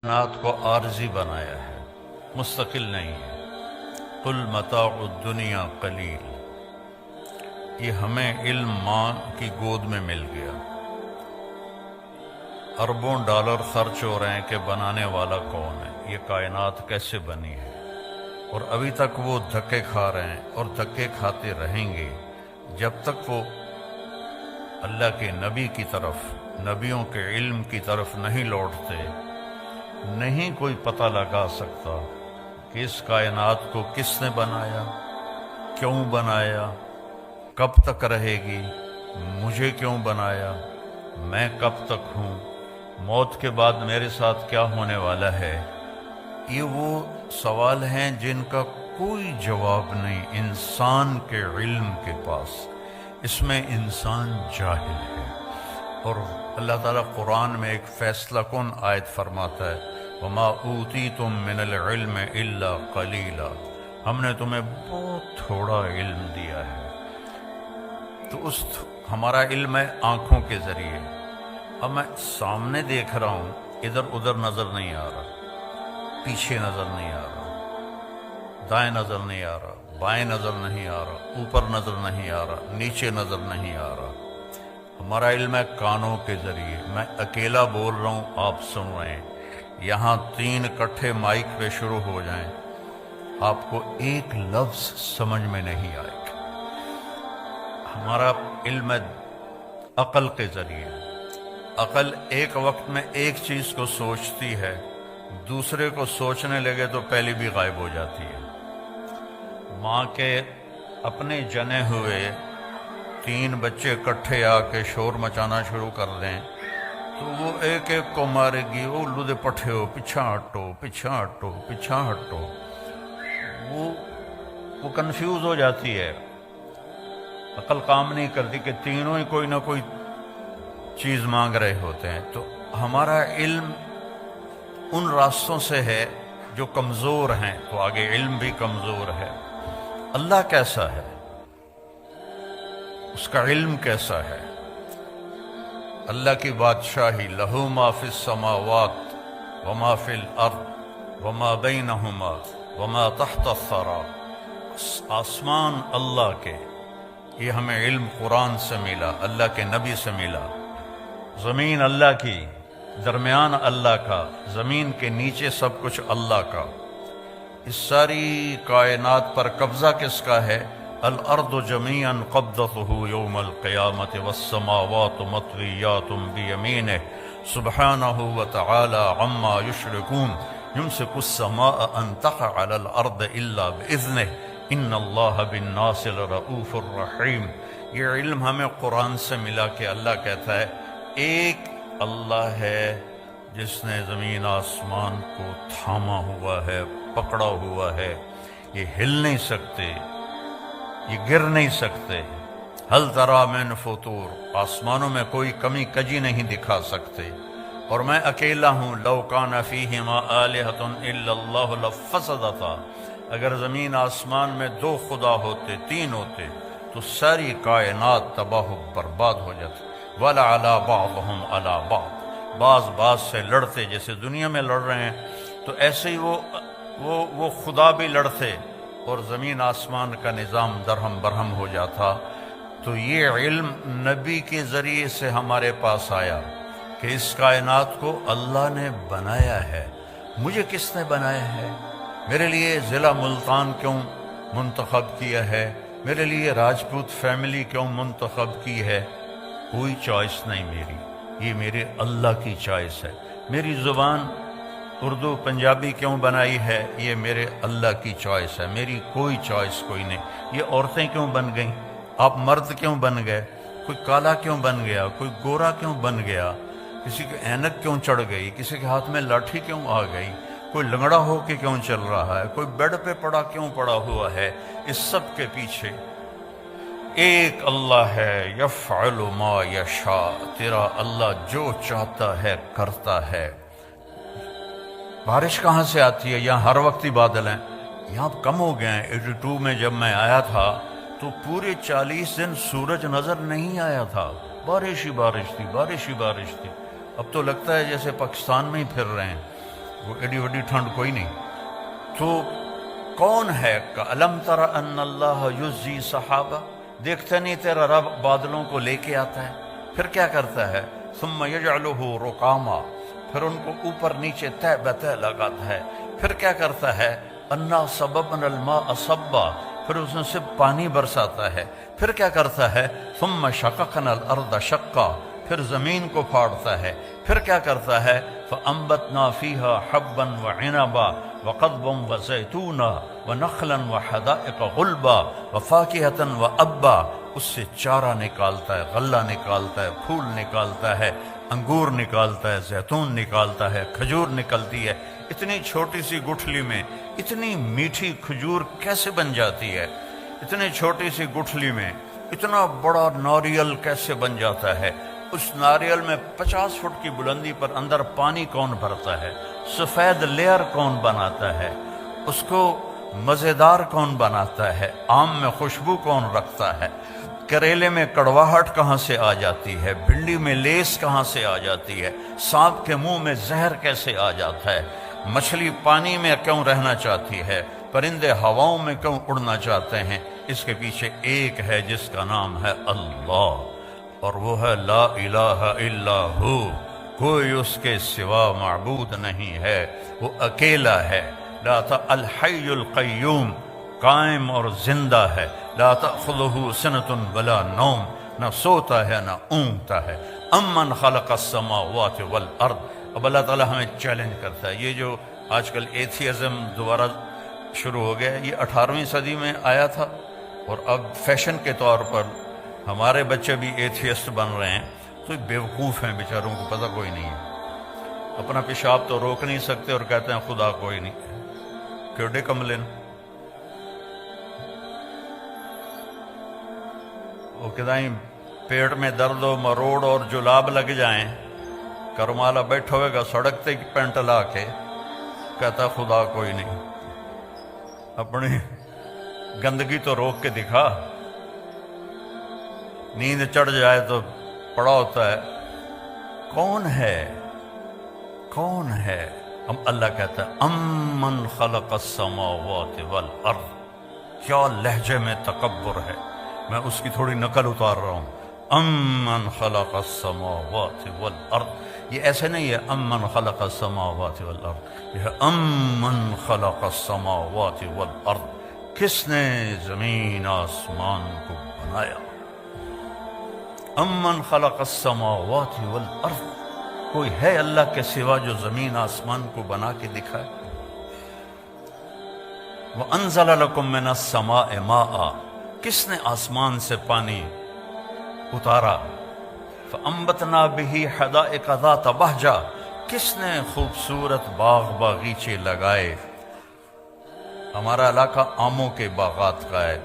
کائنات کو عارضی بنایا ہے، مستقل نہیں ہے۔ قل متاع الدنیا قلیل، یہ ہمیں علم ماں کی گود میں مل گیا۔ اربوں ڈالر خرچ ہو رہے ہیں کہ بنانے والا کون ہے، یہ کائنات کیسے بنی ہے، اور ابھی تک وہ دھکے کھا رہے ہیں اور دھکے کھاتے رہیں گے جب تک وہ اللہ کے نبی کی طرف، نبیوں کے علم کی طرف نہیں لوٹتے۔ نہیں کوئی پتہ لگا سکتا کہ اس کائنات کو کس نے بنایا، کیوں بنایا، کب تک رہے گی، مجھے کیوں بنایا، میں کب تک ہوں، موت کے بعد میرے ساتھ کیا ہونے والا ہے۔ یہ وہ سوال ہیں جن کا کوئی جواب نہیں انسان کے علم کے پاس، اس میں انسان جاہل ہے۔ اور اللہ تعالیٰ قرآن میں ایک فیصلہ کن آیت فرماتا ہے، وَمَا أُوتِيتُم مِّنَ الْعِلْمِ إِلَّا قَلِيلًا، ہم نے تمہیں بہت تھوڑا علم دیا ہے۔ تو ہمارا علم ہے آنکھوں کے ذریعے۔ اب میں سامنے دیکھ رہا ہوں، ادھر ادھر نظر نہیں آ رہا، پیچھے نظر نہیں آ رہا، دائیں نظر نہیں آ رہا، بائیں نظر نہیں آ رہا، اوپر نظر نہیں آ رہا، نیچے نظر نہیں آ رہا۔ ہمارا علم ہے کانوں کے ذریعے۔ میں اکیلا بول رہا ہوں، آپ سن رہے ہیں، یہاں 3 اکٹھے مائک پہ شروع ہو جائیں، آپ کو ایک لفظ سمجھ میں نہیں آئے گا۔ ہمارا علم ہے عقل کے ذریعے۔ عقل ایک وقت میں ایک چیز کو سوچتی ہے، دوسرے کو سوچنے لگے تو پہلی بھی غائب ہو جاتی ہے۔ ماں کے اپنے جنے ہوئے 3 بچے اکٹھے آ کے شور مچانا شروع کر دیں تو وہ ایک ایک کو مارے گی، وہ لودے پٹھے ہو، پیچھا ہٹو، پیچھا ہٹو، پیچھا ہٹو۔ وہ کنفیوز ہو جاتی ہے، عقل کام نہیں کرتی کہ تینوں ہی کوئی نہ کوئی چیز مانگ رہے ہوتے ہیں۔ تو ہمارا علم ان راستوں سے ہے جو کمزور ہیں، تو آگے علم بھی کمزور ہے۔ اللہ کیسا ہے، اس کا علم کیسا ہے؟ اللہ کی بادشاہی، لہو ما فی السماوات وما فی الارض وما بینہما وما تحت الثری، آسمان اللہ کے، یہ ہمیں علم قرآن سے ملا، اللہ کے نبی سے ملا۔ زمین اللہ کی، درمیان اللہ کا، زمین کے نیچے سب کچھ اللہ کا۔ اس ساری کائنات پر قبضہ کس کا ہے؟ الارض جميعا قبضته يوم القيامة والسماوات مطويات بيمينه سبحانه وتعالى عما يشركون يمسك السماء ان تقع على الارض الا باذنه ان الله بالناس لرؤوف رحيم۔ یہ علم ہمیں قرآن سے ملا کہ اللہ کہتا ہے ایک اللہ ہے جس نے زمین آسمان کو تھاما ہوا ہے، پکڑا ہوا ہے، یہ ہل نہیں سکتے، یہ گر نہیں سکتے۔ ہل تری من فطور، آسمانوں میں کوئی کمی کجی نہیں دکھا سکتے۔ اور میں اکیلا ہوں، لو کان فیہما آلہۃ الا اللہ لفسدتا، اگر زمین آسمان میں 2 خدا ہوتے، 3 ہوتے تو ساری کائنات تباہ و برباد ہو جاتی۔ وَلَعَلَىٰ بَعْضُهُمْ عَلَىٰ بَعْضٍ، بعض سے لڑتے، جیسے دنیا میں لڑ رہے ہیں تو ایسے ہی وہ خدا بھی لڑتے اور زمین آسمان کا نظام درہم برہم ہو جاتا۔ تو یہ علم نبی کے ذریعے سے ہمارے پاس آیا کہ اس کائنات کو اللہ نے بنایا ہے۔ مجھے کس نے بنایا ہے؟ میرے لیے ضلع ملتان کیوں منتخب کیا ہے؟ میرے لیے راجپوت فیملی کیوں منتخب کی ہے؟ کوئی چوائس نہیں میری، یہ میرے اللہ کی چوائس ہے۔ میری زبان اردو پنجابی کیوں بنائی ہے؟ یہ میرے اللہ کی چوائس ہے، میری کوئی چوائس کوئی نہیں۔ یہ عورتیں کیوں بن گئیں؟ آپ مرد کیوں بن گئے؟ کوئی کالا کیوں بن گیا؟ کوئی گورا کیوں بن گیا؟ کسی کی اینک کیوں چڑھ گئی؟ کسی کے ہاتھ میں لاٹھی کیوں آ گئی؟ کوئی لنگڑا ہو کے کیوں چل رہا ہے؟ کوئی بیڈ پہ پڑا کیوں پڑا ہوا ہے؟ اس سب کے پیچھے ایک اللہ ہے، یفعل ما یشاء، تیرا اللہ جو چاہتا ہے کرتا ہے۔ بارش کہاں سے آتی ہے؟ یہاں ہر وقت ہی بادل ہیں، یہاں کم ہو گئے ہیں۔ 82 میں جب میں آیا تھا تو پورے 40 دن سورج نظر نہیں آیا تھا، بارش ہی بارش تھی، بارش ہی بارش تھی۔ اب تو لگتا ہے جیسے پاکستان میں ہی پھر رہے ہیں۔ وہ ایڈی وڈی ٹھنڈ کوئی نہیں. تو کون ہے کہ الم تر ان اللہ یزی صحابہ، دیکھتے نہیں تیرا رب بادلوں کو لے کے آتا ہے، پھر کیا کرتا ہے؟ ثم یجعلہ رقاما، پھر ان کو اوپر نیچے تہ بتہ لگاتا ہے. پھر کیا کرتا ہے؟ انا صببنا الماء صبا، پھر اس میں سے پانی برساتا ہے. پھر کیا کرتا ہے؟ ثم شققنا الارض شقا، پھر زمین کو پھاڑتا ہے. پھر کیا کرتا ہے؟ فانبتنا فیہا حبا وعنبا وقضبا وزیتونا ونخلا وحدائق غلبا وفاکہتا وابا، اس سے چارہ نکالتا ہے، غلہ نکالتا ہے، پھول نکالتا ہے، انگور نکالتا ہے، زیتون نکالتا ہے، کھجور نکلتی ہے. اتنی چھوٹی سی گٹھلی میں اتنی میٹھی کھجور کیسے بن جاتی ہے؟ اتنی چھوٹی سی گٹھلی میں اتنا بڑا ناریل کیسے بن جاتا ہے؟ اس ناریل میں 50 فٹ کی بلندی پر اندر پانی کون بھرتا ہے؟ سفید لیئر کون بناتا ہے؟ اس کو مزیدار کون بناتا ہے؟ آم میں خوشبو کون رکھتا ہے؟ کریلے میں کڑواہٹ کہاں سے آ جاتی ہے؟ بھنڈی میں لیس کہاں سے آ جاتی ہے؟ سانپ کے منہ میں زہر کیسے آ جاتا ہے؟ مچھلی پانی میں کیوں رہنا چاہتی ہے؟ پرندے ہواؤں میں کیوں اڑنا چاہتے ہیں؟ اس کے پیچھے ایک ہے جس کا نام ہے اللہ، اور وہ ہے لا الہ الا ہو، کوئی اس کے سوا معبود نہیں ہے، وہ اکیلا ہے. لا الحی القیوم، قائم اور زندہ ہے. لا تأخذہ سنۃ ولا نوم، نہ سوتا ہے نہ اونگتا ہے. امن خلق السماوات والارض. اب اللہ تعالیٰ ہمیں چیلنج کرتا ہے. یہ جو آج کل ایتھیزم دوبارہ شروع ہو گیا ہے، یہ 18ویں صدی میں آیا تھا، اور اب فیشن کے طور پر ہمارے بچے بھی ایتھیسٹ بن رہے ہیں. تو بیوقوف ہیں بیچاروں کو پتہ کوئی نہیں ہے. اپنا پیشاب تو روک نہیں سکتے اور کہتے ہیں خدا کوئی نہیں ہے. کیڑے کملن وہ کدائیں پیٹ میں درد و مروڑ اور جلاب لگ جائیں، کرمالا بیٹھا ہوئے گا سڑک تے پینٹ لا کے، کہتا خدا کوئی نہیں. اپنی گندگی تو روک کے دکھا. نیند چڑھ جائے تو پڑا ہوتا ہے کون ہے، کون ہے؟ اللہ کہتا ہے امن خلق السماوات والارض. کیا لہجے میں تکبر ہے، میں اس کی تھوڑی نقل اتار رہا ہوں. امن خلق السماوات والارض، یہ ایسے نہیں ہے امن خلق السماوات والارض، یہ ہے امن خلق السماوات والارض. کس نے زمین آسمان کو بنایا؟ امن خلق السماوات والارض، کوئی ہے اللہ کے سوا جو زمین آسمان کو بنا کے دکھائے؟ وَأَنزَلَ لَكُم مِّنَ السَّمَاءِ مَاءً، کس نے آسمان سے پانی اتارا؟ فَأَنبَتْنَا بِهِ حَدَائِقَ ذَاتَ بَهْجَةٍ، کس نے خوبصورت باغ باغیچے لگائے؟ ہمارا علاقہ آموں کے باغات کا ہے.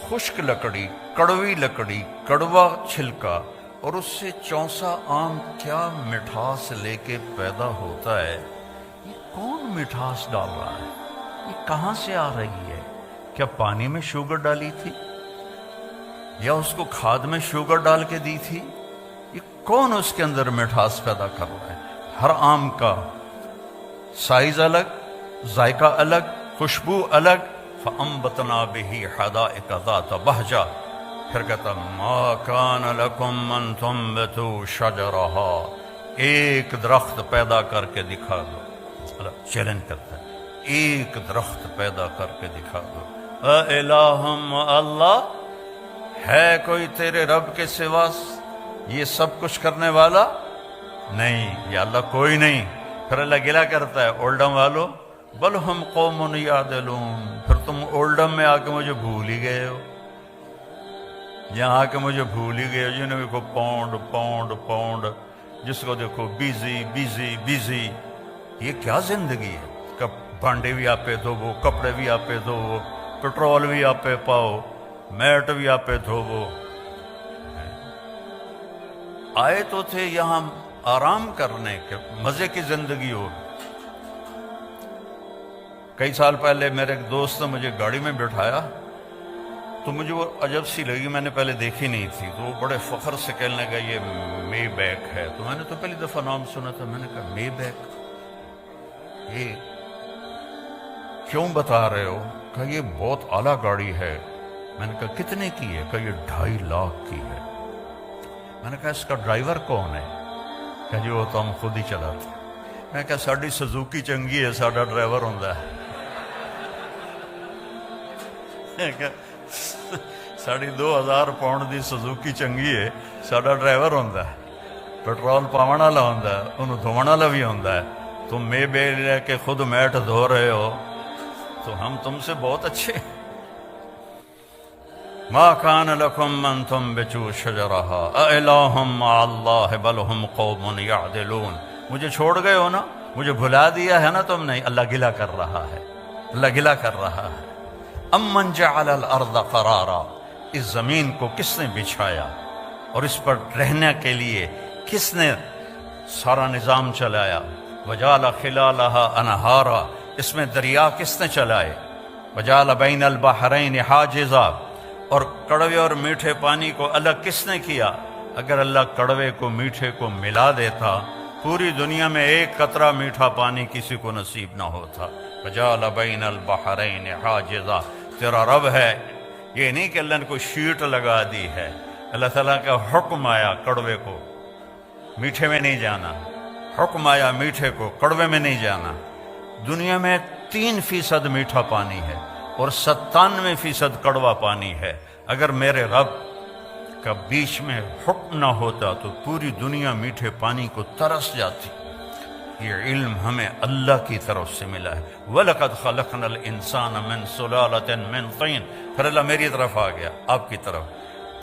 خشک لکڑی، کڑوی لکڑی، کڑوا چھلکا، اور اس سے چونسا آم کیا مٹھاس لے کے پیدا ہوتا ہے. یہ کون مٹھاس ڈال رہا ہے؟ یہ کہاں سے آ رہی ہے؟ کیا پانی میں شوگر ڈالی تھی یا اس کو کھاد میں شوگر ڈال کے دی تھی؟ یہ کون اس کے اندر مٹھاس پیدا کر رہا ہے؟ ہر آم کا سائز الگ، ذائقہ الگ، خوشبو الگ. فَأَنبَتْنَا بِهِ حَدَائِقَ ذَاتَ بَهْجَةٍ، پھر کہتا مَا كَانَ لَكُمْ أَن تُنبِتُوا شَجَرَهَا، ایک درخت پیدا کر کے دکھا دو. اللہ چیلنج کرتا ہے، ایک درخت پیدا کر کے دکھا دو. اَإِلَٰهٌ، اللہ ہے کوئی تیرے رب کے سوا یہ سب کچھ کرنے والا؟ نہیں، یا اللہ کوئی نہیں. پھر اللہ گلہ کرتا ہے اولڈم والو، بل ہم قوم یعدلون، پھر تم اولڈم میں آ کے مجھے بھول ہی گئے ہو، یہاں آ کے مجھے بھول ہی گئے ہو. جنہیں دیکھو پاؤنڈ پاؤنڈ پاؤنڈ، جس کو دیکھو بیزی بیزی بیزی. یہ کیا زندگی ہے؟ بھانڈے بھی آپ پہ دھوو، کپڑے بھی آپ پہ دھوو، پٹرول بھی آپ پہ پاؤ، میٹ بھی آپ پہ دھوو. آئے تو تھے یہاں آرام کرنے کے، مزے کی زندگی ہو. کئی سال پہلے میرے ایک دوست نے مجھے گاڑی میں بٹھایا تو مجھے وہ عجب سی لگی، میں نے پہلے دیکھی نہیں تھی، تو وہ بڑے فخر سے کہنے لگا یہ مے بیک ہے. تو میں نے تو پہلی دفعہ نام سنا تھا. میں نے کہا مے بیک یہ کیوں بتا رہے ہو؟ کہا یہ بہت اعلیٰ گاڑی ہے. میں نے کہا کتنے کی ہے؟ کہا یہ 2.5 لاکھ کی ہے. میں نے کہا اس کا ڈرائیور کون ہے؟ کہا جی وہ تو ہم خود ہی چلاتے. میں کہا ساڑی سزوکی چنگی ہے، ساڑا ڈرائیور ہوندہ ہے. میں کہا 2,500 پاؤنڈ دی سزوکی چنگی ہے، ساڑا ڈرائیور ہوندہ ہے، پیٹرول پاون والا ہوندہ ہے، انہوں دھوਣ والا بھی ہوندہ ہے. تم میں بے لے کے خود میٹ دھو رہے ہو تو ہم تم سے بہت اچھے. ما کان لکم ان تنبتوا شجرہا االہ مع اللہ بل ہم قوم یعدلون. مجھے چھوڑ گئے ہو نا، مجھے بھلا دیا ہے نا تم نے. اللہ گلہ کر رہا ہے، اللہ گلہ کر رہا ہے. امن جعل الارض قرارا، اس زمین کو کس نے بچھایا اور اس پر رہنے کے لیے کس نے سارا نظام چلایا. وجعل خلالہا انہارا، اس میں دریا کس نے چلائے. وجعل بین البحرین حاجزا، اور کڑوے اور میٹھے پانی کو الگ کس نے کیا. اگر اللہ کڑوے کو میٹھے کو ملا دیتا پوری دنیا میں ایک قطرہ میٹھا پانی کسی کو نصیب نہ ہوتا. وجعل بین البحرین حاجزا، تیرا رب ہے. یہ نہیں کہ اللہ نے کوئی شیٹ لگا دی ہے. اللہ تعالیٰ کا حکم آیا کڑوے کو میٹھے میں نہیں جانا، حکم آیا میٹھے کو کڑوے میں نہیں جانا. دنیا میں 3% میٹھا پانی ہے اور 97% کڑوا پانی ہے. اگر میرے رب کا بیچ میں حکم نہ ہوتا تو پوری دنیا میٹھے پانی کو ترس جاتی. یہ علم ہمیں اللہ کی طرف سے ملا ہے. وَلَقَدْ خَلَقْنَا الْإِنسَانَ مِنْ صُلَالَةٍ مِنْ طِينٍ. پھر اللہ میری طرف آ گیا، آپ کی طرف.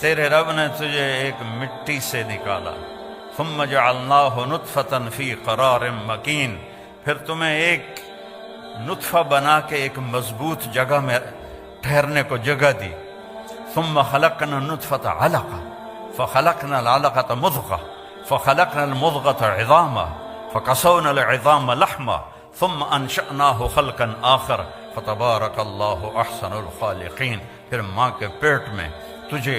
تیرے رب نے تجھے ایک مٹی سے نکالا. ثُمَّ جَعَلْنَاهُ نُطْفَةً فِي قَرَارٍ مَكِينٍ، پھر تمہیں ایک نطفہ بنا کے ایک مضبوط جگہ میں ٹھہرنے کو جگہ دی. ثُمَّ خَلَقْنَا النُّطْفَةَ عَلَقَةً فَخَلَقْنَا الْعَلَقَةَ مُضْغَةً فَخَلَقْنَا الْمُضْغَةَ عِظَامًا فَكَسَوْنَا الْعِظَامَ لَحْمًا ثُمَّ أَنشَأْنَاهُ خَلْقًا آخَرَ فَتَبَارَكَ اللَّهُ أَحْسَنُ الْخَالِقِينَ. پھر ماں کے پیٹ میں تجھے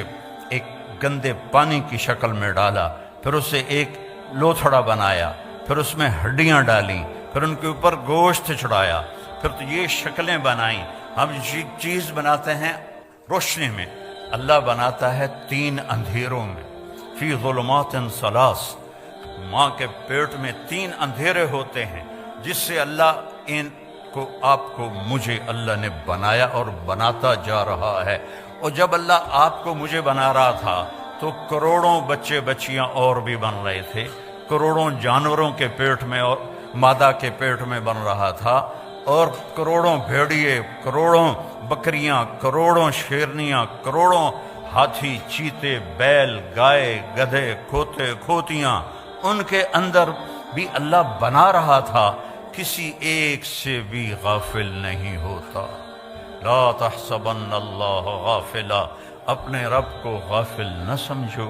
ایک گندے پانی کی شکل میں ڈالا، پھر اسے ایک لوتھڑا بنایا، پھر اس میں ہڈیاں ڈالیں، پھر ان کے اوپر گوشت چڑھایا، پھر تو یہ شکلیں بنائیں. ہم چیز بناتے ہیں روشنی میں، اللہ بناتا ہے 3 اندھیروں میں. فی ظلمات ثلاث، ماں کے پیٹ میں 3 اندھیرے ہوتے ہیں جس سے اللہ ان کو آپ کو مجھے اللہ نے بنایا اور بناتا جا رہا ہے. اور جب اللہ آپ کو مجھے بنا رہا تھا تو کروڑوں بچے بچیاں اور بھی بن رہے تھے، کروڑوں جانوروں کے پیٹ میں اور مادہ کے پیٹ میں بن رہا تھا، اور کروڑوں بھیڑیے، کروڑوں بکریاں، کروڑوں شیرنیاں، کروڑوں ہاتھی، چیتے، بیل، گائے، گدھے، کھوتے، کھوتیاں، ان کے اندر بھی اللہ بنا رہا تھا. کسی ایک سے بھی غافل نہیں ہوتا. لا تحسبن اللہ غافلا، اپنے رب کو غافل نہ سمجھو.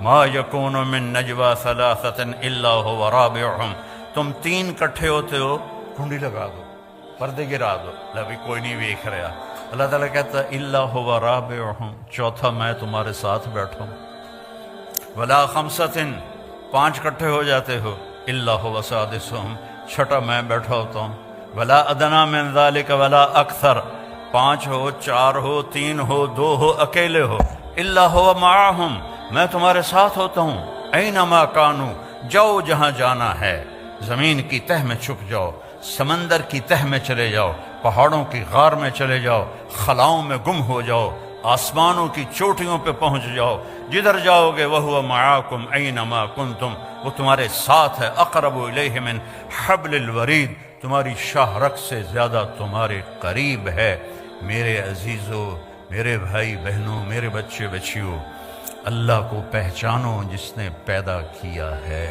ما یکون من نجوا ثلاثۃ الا هو رابعهم، تم 3 کٹھے ہوتے ہو، کنڈی لگا دو، پردے گرا دو، ابھی کوئی نہیں دیکھ رہا. اللہ تعالیٰ کہتا ہے الا هو رابعهم، چوتھا میں تمہارے ساتھ بیٹھا ہوں. ولا خمسۃ، 5 کٹھے ہو جاتے ہو، الا هو سادسهم، چھٹا میں بیٹھا ہوتا ہوں. ولا ادنی من ذلک ولا اکثر، 5 ہو، 4 ہو، 3 ہو، 2 ہو، اکیلے ہو، الا هو معهم، میں تمہارے ساتھ ہوتا ہوں. اینما کانوا، جاؤ جہاں جانا ہے. زمین کی تہ میں چھپ جاؤ، سمندر کی تہ میں چلے جاؤ، پہاڑوں کی غار میں چلے جاؤ، خلاؤں میں گم ہو جاؤ، آسمانوں کی چوٹیوں پہ پہنچ جاؤ، جدھر جاؤ گے وَهُوَ مَعَاكُمْ أَيْنَمَا كُنْتُمْ، وہ تمہارے ساتھ ہے. اقرب الیہ من حبل الورید، تمہاری شاہ رگ سے زیادہ تمہارے قریب ہے. میرے عزیزو، میرے بھائی بہنوں، میرے بچے بچیوں، اللہ کو پہچانو جس نے پیدا کیا ہے.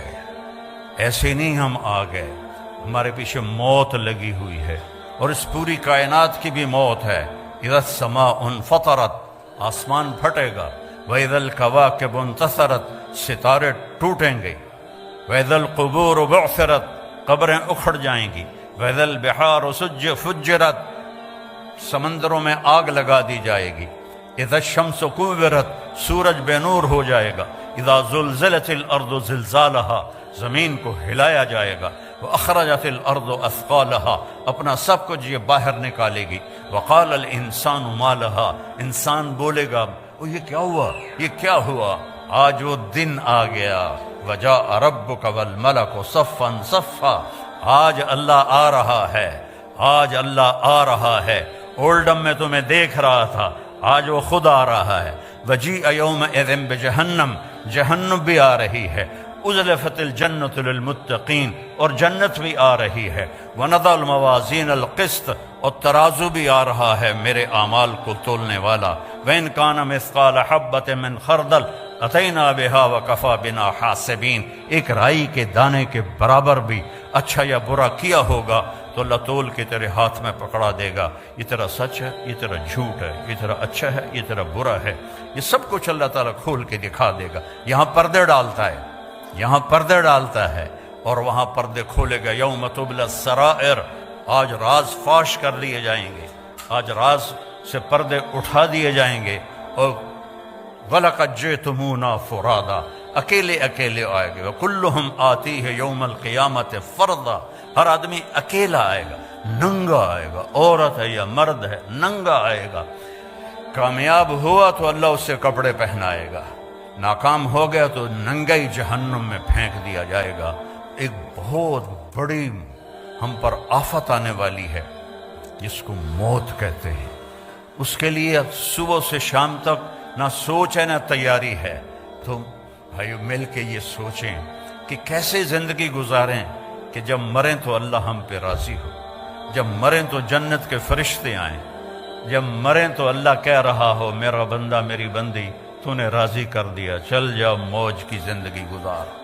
ایسے نہیں ہم آ گئے، ہمارے پیچھے موت لگی ہوئی ہے، اور اس پوری کائنات کی بھی موت ہے. اذا السماء انفطرت، آسمان پھٹے گا. وَإِذَا الْكَوَاكِبُ انتَثَرَتْ، ستارے ٹوٹیں گے. وَإِذَا الْقُبُورُ بُعْثِرَتْ، قبریں اکھڑ جائیں گی. وَإِذَا الْبِحَارُ فُجِّرَتْ، سمندروں میں آگ لگا دی جائے گی. اذا الشمس کورت، سورج بے نور ہو جائے گا، اذا زلزلت الارض زلزالہا، زمین کو ہلایا جائے گا، واخرجت الارض اثقالہا، اپنا سب کچھ یہ باہر نکالے گی، وقال الانسان ما لہا، انسان بولے گا یہ کیا ہوا، یہ کیا ہوا، آج وہ دن آ گیا، وجاء ربک والملک صفا صفا، آج اللہ آ رہا ہے، آج اللہ آ رہا ہے، اولڈم میں تمہیں دیکھ رہا تھا، آج وہ خود آ رہا ہے، وجیء یومئذ بجہنم، جہنم بھی آ رہی ہے، ازلفت الجنت للمتقین، اور جنت بھی آ رہی ہے، ونضع الموازین القسط، اور ترازو بھی آ رہا ہے میرے اعمال کو تولنے والا، وَإِنْ كَانَ مِثْقَالَ حَبَّةٍ مِّنْ خَرْدَلٍ أَتَيْنَا بِهَا وَكَفَى بِنَا حَاسِبِينَ، ایک رائی کے دانے کے برابر بھی اچھا یا برا کیا ہوگا تو اللہ تول کے تیرے ہاتھ میں پکڑا دے گا، یہ تیرا سچ ہے، یہ تیرا جھوٹ ہے، یہ تیرا اچھا ہے، یہ تیرا برا ہے، یہ سب کچھ اللہ تعالیٰ کھول کے دکھا دے گا۔ یہاں پردے ڈالتا ہے، یہاں پردے ڈالتا ہے، اور وہاں پردے کھولے گا، یوم تبلی السرائر، آج راز فاش کر لیے جائیں گے، آج راز سے پردے اٹھا دیے جائیں گے، اور وَلَقَدْ جِئْتُمُونَا فُرَادًا، اکیلے اکیلے آئے گے، وَكُلُّهُمْ آتِيهِ يَوْمَ الْقِيَامَةِ فَرْدًا، ہر آدمی اکیلا آئے گا، ننگا آئے گا، عورت ہے یا مرد ہے، ننگا آئے گا، کامیاب ہوا تو اللہ اس سے کپڑے پہنائے گا، ناکام ہو گیا تو ننگئی جہنم میں پھینک دیا جائے گا۔ ایک بہت بڑی ہم پر آفت آنے والی ہے جس کو موت کہتے ہیں، اس کے لیے صبح سے شام تک نہ سوچ ہے نہ تیاری ہے، تو بھائیو مل کے یہ سوچیں کہ کیسے زندگی گزاریں کہ جب مریں تو اللہ ہم پہ راضی ہو، جب مریں تو جنت کے فرشتے آئیں، جب مریں تو اللہ کہہ رہا ہو میرا بندہ میری بندی تو نے راضی کر دیا، چل جا موج کی زندگی گزار۔